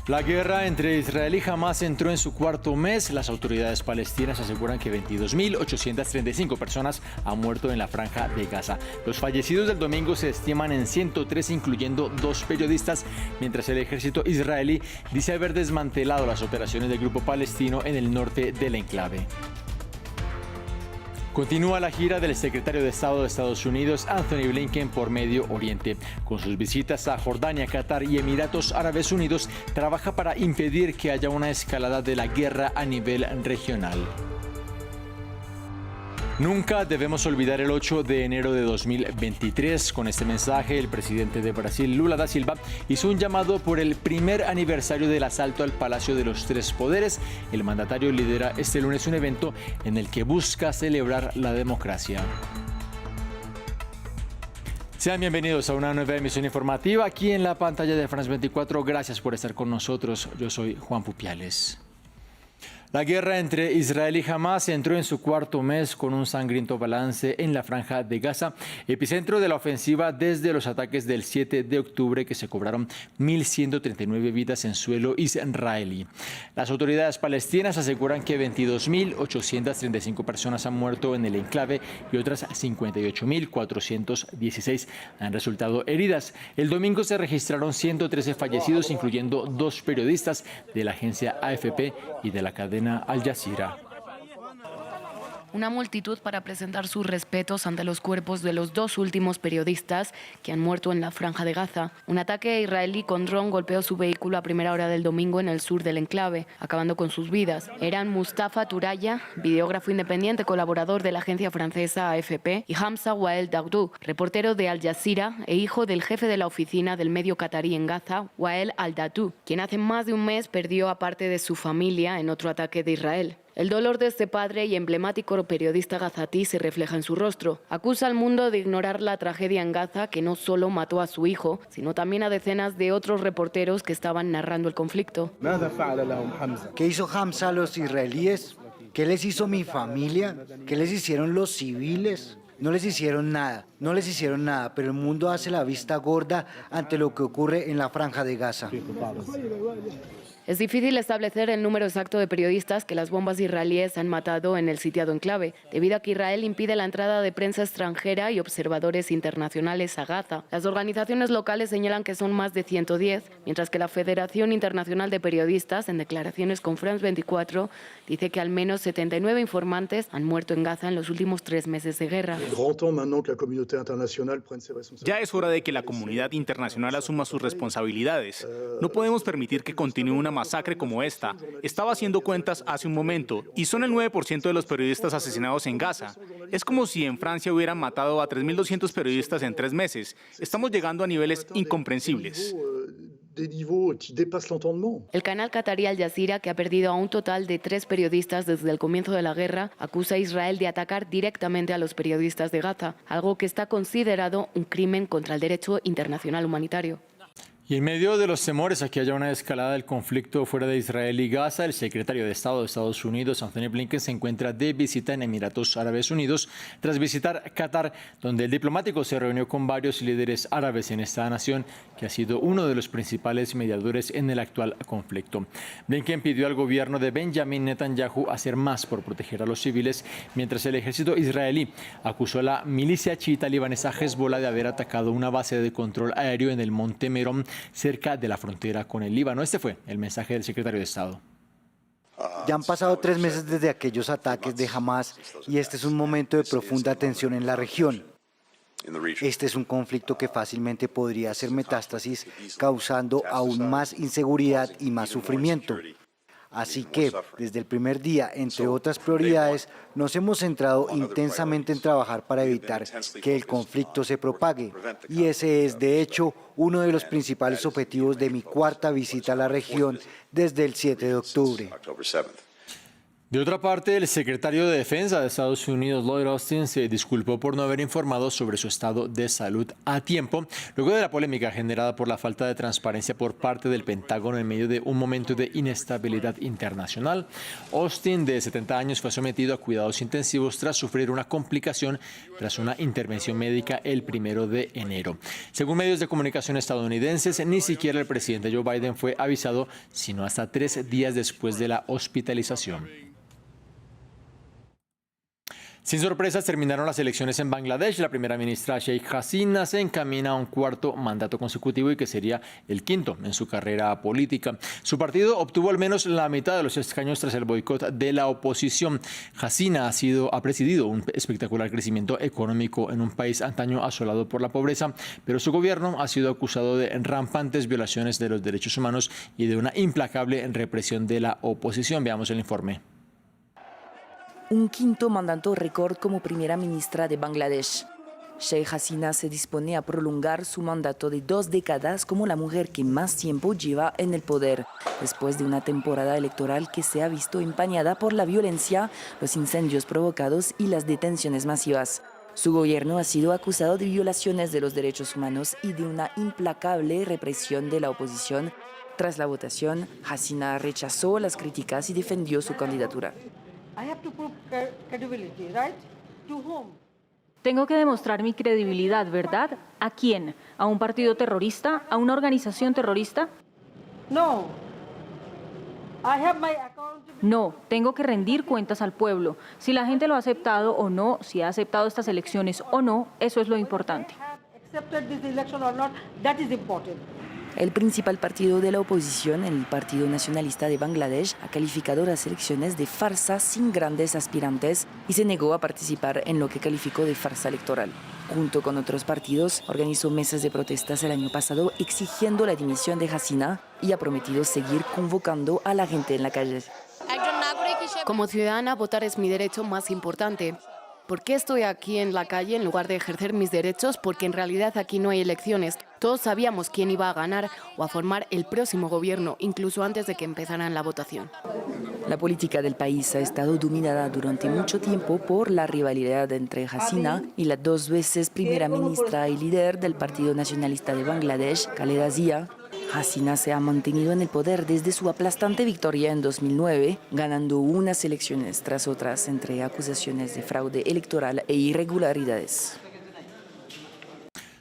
La guerra entre Israel y Hamás entró en su cuarto mes. Las autoridades palestinas aseguran que 22.835 personas han muerto en la franja de Gaza. Los fallecidos del domingo se estiman en 103, incluyendo 2 periodistas, mientras el ejército israelí dice haber desmantelado las operaciones del grupo palestino en el norte del enclave. Continúa la gira del secretario de Estado de Estados Unidos, Anthony Blinken, por Medio Oriente. Con sus visitas a Jordania, Qatar y Emiratos Árabes Unidos, trabaja para impedir que haya una escalada de la guerra a nivel regional. Nunca debemos olvidar el 8 de enero de 2023. Con este mensaje, el presidente de Brasil, Lula da Silva, hizo un llamado por el primer aniversario del asalto al Palacio de los Tres Poderes. El mandatario lidera este lunes un evento en el que busca celebrar la democracia. Sean bienvenidos a una nueva emisión informativa aquí en la pantalla de France 24. Gracias por estar con nosotros. Yo soy Juan Pupiales. La guerra entre Israel y Hamás entró en su cuarto mes con un sangriento balance en la franja de Gaza, epicentro de la ofensiva desde los ataques del 7 de octubre que se cobraron 1.139 vidas en suelo israelí. Las autoridades palestinas aseguran que 22.835 personas han muerto en el enclave y otras 58.416 han resultado heridas. El domingo se registraron 113 fallecidos, incluyendo 2 periodistas de la agencia AFP y de la cadena Al Jazeera. Una multitud para presentar sus respetos ante los cuerpos de los 2 últimos periodistas que han muerto en la franja de Gaza. Un ataque israelí con dron golpeó su vehículo a primera hora del domingo en el sur del enclave, acabando con sus vidas. Eran Mustafa Turaya, videógrafo independiente colaborador de la agencia francesa AFP, y Hamza Wael Daoud, reportero de Al Jazeera e hijo del jefe de la oficina del medio catarí en Gaza, Wael Al-Datou, quien hace más de un mes perdió a parte de su familia en otro ataque de Israel. El dolor de este padre y emblemático periodista gazatí se refleja en su rostro. Acusa al mundo de ignorar la tragedia en Gaza, que no solo mató a su hijo, sino también a decenas de otros reporteros que estaban narrando el conflicto. ¿Qué hizo Hamza a los israelíes? ¿Qué les hizo mi familia? ¿Qué les hicieron los civiles? No les hicieron nada, pero el mundo hace la vista gorda ante lo que ocurre en la franja de Gaza. Es difícil establecer el número exacto de periodistas que las bombas israelíes han matado en el sitiado enclave, debido a que Israel impide la entrada de prensa extranjera y observadores internacionales a Gaza. Las organizaciones locales señalan que son más de 110, mientras que la Federación Internacional de Periodistas, en declaraciones con France 24, dice que al menos 79 informantes han muerto en Gaza en los últimos 3 meses de guerra. Ya es hora de que la comunidad internacional asuma sus responsabilidades. No podemos permitir que continúe una masacre como esta. Estaba haciendo cuentas hace un momento y son el 9% de los periodistas asesinados en Gaza. Es como si en Francia hubieran matado a 3.200 periodistas en 3 meses. Estamos llegando a niveles incomprensibles. El canal catarí Al Jazeera, que ha perdido a un total de 3 periodistas desde el comienzo de la guerra, acusa a Israel de atacar directamente a los periodistas de Gaza, algo que está considerado un crimen contra el derecho internacional humanitario. Y en medio de los temores a que haya una escalada del conflicto fuera de Israel y Gaza, el secretario de Estado de Estados Unidos, Anthony Blinken, se encuentra de visita en Emiratos Árabes Unidos tras visitar Qatar, donde el diplomático se reunió con varios líderes árabes en esta nación, que ha sido uno de los principales mediadores en el actual conflicto. Blinken pidió al gobierno de Benjamin Netanyahu hacer más por proteger a los civiles, mientras el ejército israelí acusó a la milicia chiita libanesa Hezbollah de haber atacado una base de control aéreo en el monte Meron, cerca de la frontera con el Líbano. Este fue el mensaje del secretario de Estado. Ya han pasado 3 meses desde aquellos ataques de Hamás y este es un momento de profunda tensión en la región. Este es un conflicto que fácilmente podría hacer metástasis, causando aún más inseguridad y más sufrimiento. Así que, desde el primer día, entre otras prioridades, nos hemos centrado intensamente en trabajar para evitar que el conflicto se propague. Y ese es, de hecho, uno de los principales objetivos de mi 4ª visita a la región desde el 7 de octubre. De otra parte, el secretario de Defensa de Estados Unidos, Lloyd Austin, se disculpó por no haber informado sobre su estado de salud a tiempo, luego de la polémica generada por la falta de transparencia por parte del Pentágono en medio de un momento de inestabilidad internacional. Austin, de 70 años, fue sometido a cuidados intensivos tras sufrir una complicación tras una intervención médica el 1 de enero. Según medios de comunicación estadounidenses, ni siquiera el presidente Joe Biden fue avisado, sino hasta 3 días después de la hospitalización. Sin sorpresas, terminaron las elecciones en Bangladesh. La primera ministra Sheikh Hasina se encamina a un cuarto mandato consecutivo y que sería el quinto en su carrera política. Su partido obtuvo al menos la mitad de los escaños tras el boicot de la oposición. Hasina ha presidido un espectacular crecimiento económico en un país antaño asolado por la pobreza, pero su gobierno ha sido acusado de rampantes violaciones de los derechos humanos y de una implacable represión de la oposición. Veamos el informe. Un quinto mandato récord como primera ministra de Bangladesh. Sheikh Hasina se dispone a prolongar su mandato de 2 décadas como la mujer que más tiempo lleva en el poder, después de una temporada electoral que se ha visto empañada por la violencia, los incendios provocados y las detenciones masivas. Su gobierno ha sido acusado de violaciones de los derechos humanos y de una implacable represión de la oposición. Tras la votación, Hasina rechazó las críticas y defendió su candidatura. Tengo que demostrar mi credibilidad, ¿verdad? ¿A quién? ¿A un partido terrorista? ¿A una organización terrorista? No, tengo que rendir cuentas al pueblo. Si la gente lo ha aceptado o no, si ha aceptado estas elecciones o no, eso es lo importante. El principal partido de la oposición, el Partido Nacionalista de Bangladesh, ha calificado las elecciones de farsa sin grandes aspirantes y se negó a participar en lo que calificó de farsa electoral. Junto con otros partidos, organizó mesas de protestas el año pasado exigiendo la dimisión de Hasina y ha prometido seguir convocando a la gente en la calle. Como ciudadana, votar es mi derecho más importante. ¿Por qué estoy aquí en la calle en lugar de ejercer mis derechos? Porque en realidad aquí no hay elecciones. Todos sabíamos quién iba a ganar o a formar el próximo gobierno, incluso antes de que empezaran la votación. La política del país ha estado dominada durante mucho tiempo por la rivalidad entre Hasina y la 2 veces primera ministra y líder del Partido Nacionalista de Bangladesh, Khaleda Zia. Hasina se ha mantenido en el poder desde su aplastante victoria en 2009, ganando unas elecciones tras otras entre acusaciones de fraude electoral e irregularidades.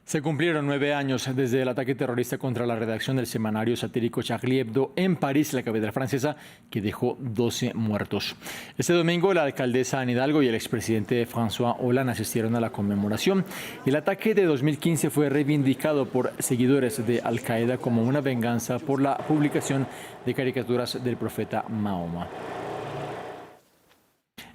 Se cumplieron 9 años desde el ataque terrorista contra la redacción del semanario satírico Charlie Hebdo en París, la capital francesa, que dejó 12 muertos. Este domingo, la alcaldesa Anne Hidalgo y el expresidente François Hollande asistieron a la conmemoración. El ataque de 2015 fue reivindicado por seguidores de Al-Qaeda como una venganza por la publicación de caricaturas del profeta Mahoma.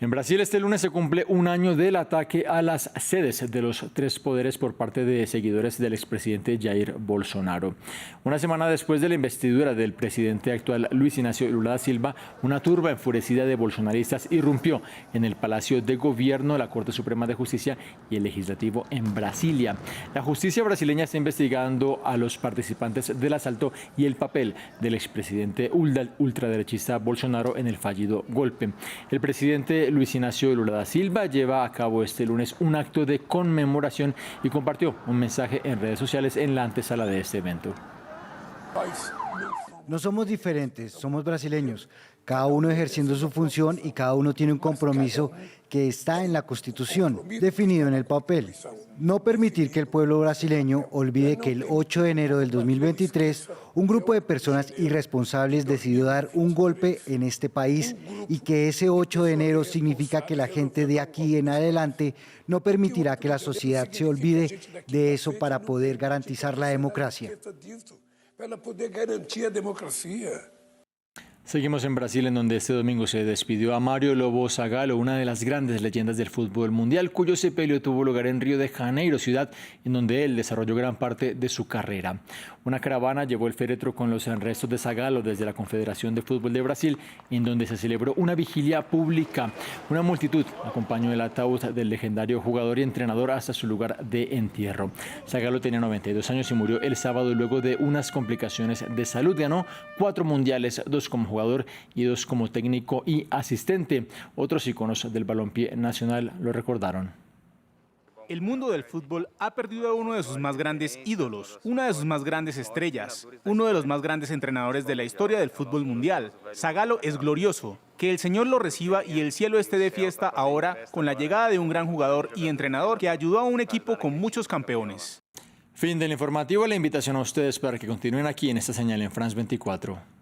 En Brasil, este lunes se cumple un año del ataque a las sedes de los 3 poderes por parte de seguidores del expresidente Jair Bolsonaro. Una semana después de la investidura del presidente actual Luis Inácio Lula da Silva, una turba enfurecida de bolsonaristas irrumpió en el Palacio de Gobierno, la Corte Suprema de Justicia y el Legislativo en Brasilia. La justicia brasileña está investigando a los participantes del asalto y el papel del expresidente ultraderechista Bolsonaro en el fallido golpe. El presidente Luis Inácio Lula da Silva lleva a cabo este lunes un acto de conmemoración y compartió un mensaje en redes sociales en la antesala de este evento. No somos diferentes, somos brasileños, cada uno ejerciendo su función y cada uno tiene un compromiso que está en la Constitución, definido en el papel. No permitir que el pueblo brasileño olvide que el 8 de enero del 2023, un grupo de personas irresponsables decidió dar un golpe en este país y que ese 8 de enero significa que la gente de aquí en adelante no permitirá que la sociedad se olvide de eso para poder garantizar la democracia. Seguimos en Brasil, en donde este domingo se despidió a Mário Lobo Zagallo, una de las grandes leyendas del fútbol mundial, cuyo sepelio tuvo lugar en Río de Janeiro, ciudad en donde él desarrolló gran parte de su carrera. Una caravana llevó el féretro con los restos de Zagallo desde la Confederación de Fútbol de Brasil, en donde se celebró una vigilia pública. Una multitud acompañó el ataúd del legendario jugador y entrenador hasta su lugar de entierro. Zagallo tenía 92 años y murió el sábado luego de unas complicaciones de salud. Ganó 4 mundiales, 2 como jugador jugador y 2 como técnico y asistente. Otros íconos del balompié nacional lo recordaron. El mundo del fútbol ha perdido a uno de sus más grandes ídolos, una de sus más grandes estrellas, uno de los más grandes entrenadores de la historia del fútbol mundial. Zagallo es glorioso. Que el Señor lo reciba y el cielo esté de fiesta ahora con la llegada de un gran jugador y entrenador que ayudó a un equipo con muchos campeones. Fin del informativo. La invitación a ustedes para que continúen aquí en esta señal en France 24.